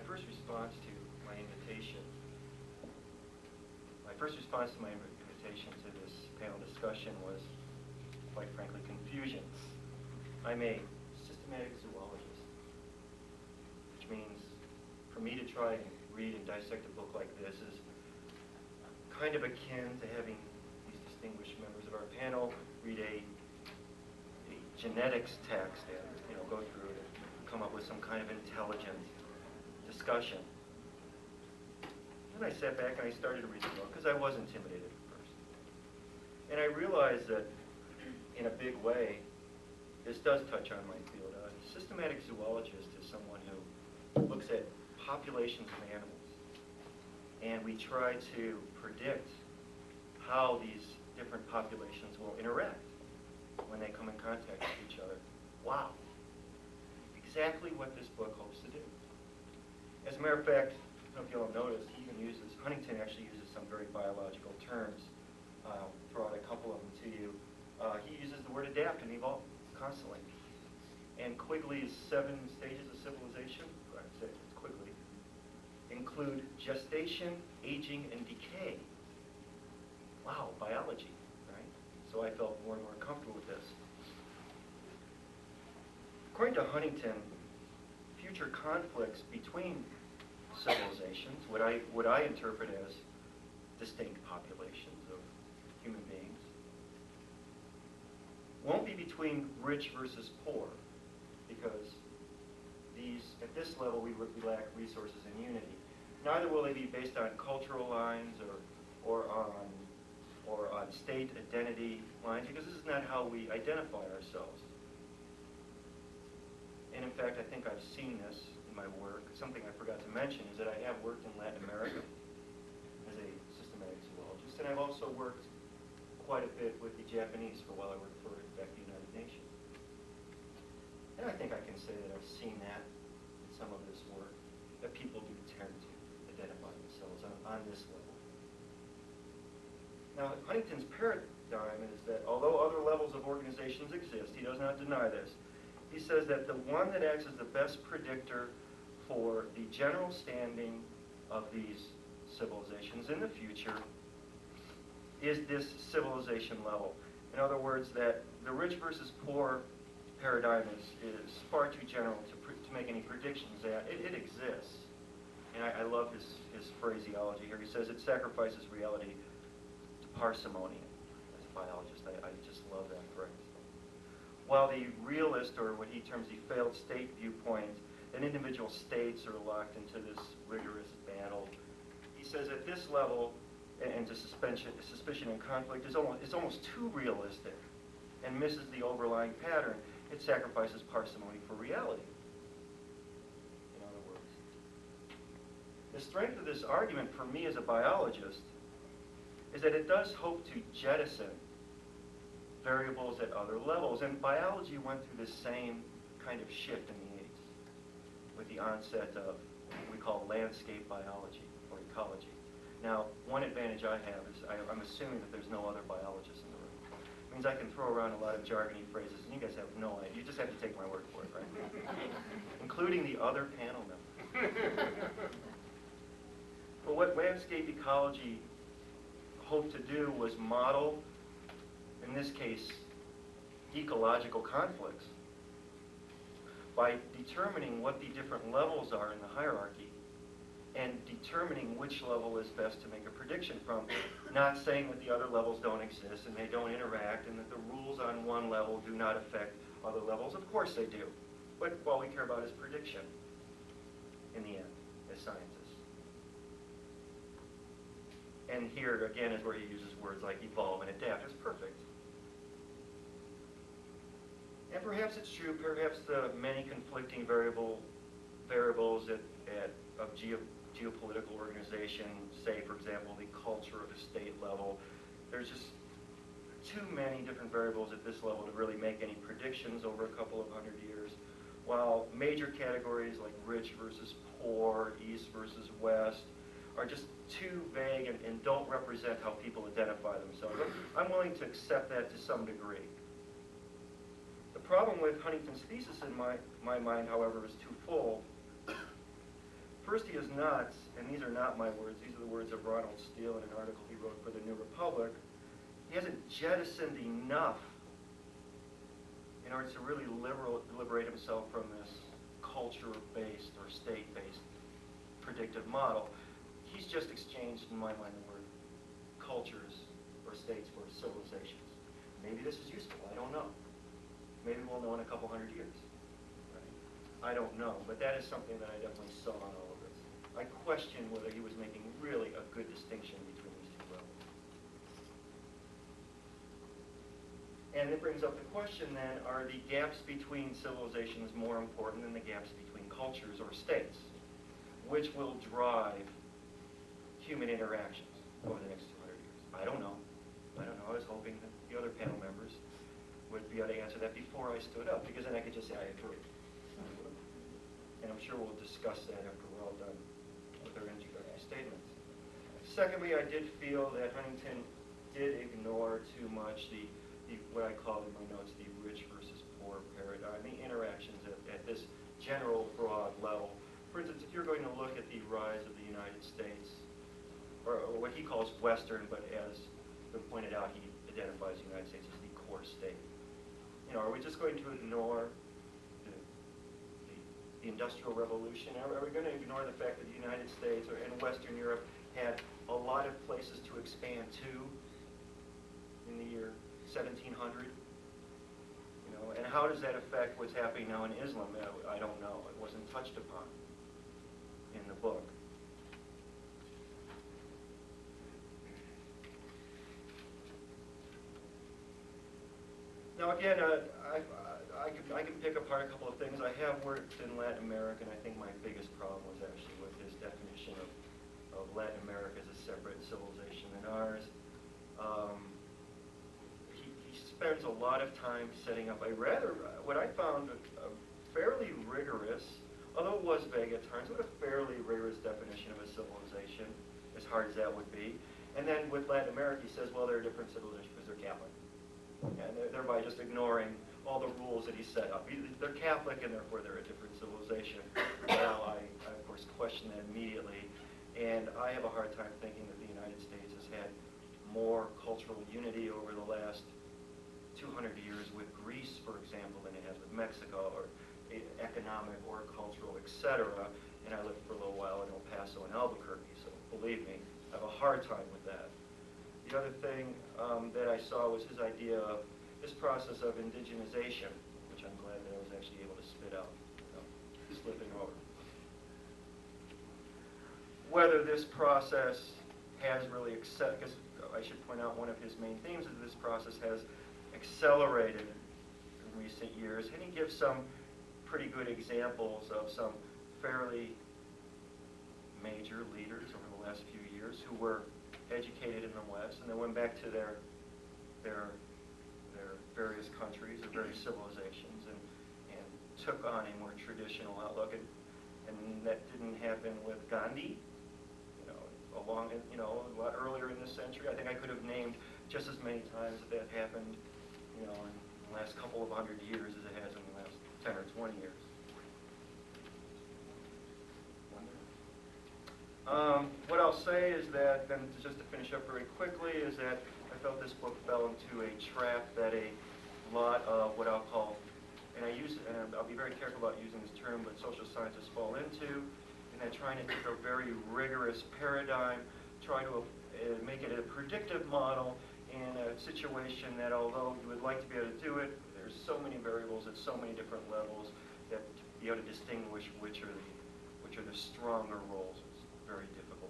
first response to my invitation to this panel discussion was, quite frankly, confusion. I'm a systematic zoologist, which means for me to try and read and dissect a book like this is kind of akin to having these distinguished members of our panel read a genetics text and go through it and come up with some kind of intelligent discussion. And I sat back and I started to read the book because I was intimidated at first. And I realized that in a big way, this does touch on my field. A systematic zoologist is someone who looks at populations of animals, and we try to predict how these different populations will interact when they come in contact with each other. Wow. Exactly what this book hopes to do. As a matter of fact, I don't know if you all noticed, Huntington actually uses some very biological terms. I'll throw out a couple of them to you. He uses the word adapt and evolve constantly. And Quigley's 7 stages of civilization, it's Quigley, include gestation, aging, and decay. Wow, biology, right? So I felt more and more comfortable with this. According to Huntington, future conflicts between civilizations, what I interpret as distinct populations of human beings, won't be between rich versus poor, because at this level we lack resources and unity. Neither will they be based on cultural lines or on state identity lines, because this is not how we identify ourselves. And in fact, I think I've seen this in my work. Something I forgot to mention is that I have worked in Latin America as a systematic zoologist, and I've also worked quite a bit with the Japanese for a while I worked for the United Nations. And I think I can say that I've seen that in some of this work, that people do tend to identify themselves on this level. Now, Huntington's paradigm is that although other levels of organizations exist, he does not deny this, he says that the one that acts as the best predictor for the general standing of these civilizations in the future is this civilization level. In other words, that the rich versus poor paradigm is far too general to make any predictions that it exists. And I love his phraseology here. He says it sacrifices reality to parsimony. As a biologist, I just love that phrase. While the realist, or what he terms the failed state viewpoint, that individual states are locked into this rigorous battle, he says at this level, and to suspicion and conflict is almost too realistic and misses the overlying pattern. It sacrifices parsimony for reality. In other words, the strength of this argument for me as a biologist is that it does hope to jettison variables at other levels. And biology went through this same kind of shift in the 80s with the onset of what we call landscape biology or ecology. Now, one advantage I have is I'm assuming that there's no other biologists in the room. It means I can throw around a lot of jargony phrases, and you guys have no idea. You just have to take my word for it, right? Including the other panel members. But what landscape ecology hoped to do was model, in this case, ecological conflicts by determining what the different levels are in the hierarchy and determining which level is best to make a prediction from, not saying that the other levels don't exist and they don't interact and that the rules on one level do not affect other levels. Of course they do. But all we care about is prediction in the end, as scientists. And here, again, is where he uses words like evolve and adapt. It's perfect. And perhaps it's true, perhaps the many conflicting variables of geopolitical organization, say, for example, the culture of a state level, there's just too many different variables at this level to really make any predictions over a couple of hundred years, while major categories like rich versus poor, east versus west, are just too vague and don't represent how people identify themselves. I'm willing to accept that to some degree. The problem with Huntington's thesis in my mind, however, is twofold. First, he is not, and these are not my words, these are the words of Ronald Steele in an article he wrote for the New Republic. He hasn't jettisoned enough in order to really liberate himself from this culture-based or state-based predictive model. He's just exchanged, in my mind, the word cultures or states for civilizations. Maybe this is useful, I don't know. Maybe we'll know in a couple hundred years. Right? I don't know, but that is something that I definitely saw in all of this. I question whether he was making really a good distinction between these two levels. And it brings up the question then, are the gaps between civilizations more important than the gaps between cultures or states? Which will drive human interactions over the next 200 years? I don't know. I don't know. I was hoping that the other panel members would be able to answer that before I stood up, because then I could just say I agree. And I'm sure we'll discuss that after we're all done with our introductory statements. Secondly, I did feel that Huntington did ignore too much the what I call in my notes the rich versus poor paradigm, the interactions at this general broad level. For instance, if you're going to look at the rise of the United States, or what he calls Western, but as been pointed out, he identifies the United States as the core state. You know, are we just going to ignore the Industrial Revolution? Are we going to ignore the fact that the United States or in Western Europe had a lot of places to expand to in the year 1700? You know, and how does that affect what's happening now in Islam? I don't know. It wasn't touched upon in the book. Now again, I can pick apart a couple of things. I have worked in Latin America, and I think my biggest problem was actually with his definition of Latin America as a separate civilization than ours. He spends a lot of time setting up a rather, what I found a fairly rigorous, although it was vague at times, but a fairly rigorous definition of a civilization, as hard as that would be. And then with Latin America, he says, well, they're a different civilization because they're Catholic. And thereby just ignoring all the rules that he set up. They're Catholic, and therefore they're a different civilization. Well, I of course question that immediately, and I have a hard time thinking that the United States has had more cultural unity over the last 200 years with Greece, for example, than it has with Mexico, or economic or cultural, etc. And I lived for a little while in El Paso and Albuquerque, so believe me, I have a hard time with that. The other thing that I saw was his idea of this process of indigenization, which I'm glad that I was actually able to spit out, slipping over. Whether this process has really because I should point out one of his main themes is this process has accelerated in recent years, and he gives some pretty good examples of some fairly major leaders over the last few years who were educated in the West and then went back to their various countries or various civilizations and took on a more traditional outlook, and that didn't happen with Gandhi, a lot earlier in this century. I think I could have named just as many times that happened, in the last couple of hundred years as it has in the last 10 or 20 years. What I'll say is that, then just to finish up very quickly, is that I felt this book fell into a trap that a lot of what I'll call, and I'll be very careful about using this term, but social scientists fall into, and then trying to take a very rigorous paradigm, try to make it a predictive model in a situation that, although you would like to be able to do it, there's so many variables at so many different levels that to be able to distinguish which are the stronger roles is very difficult.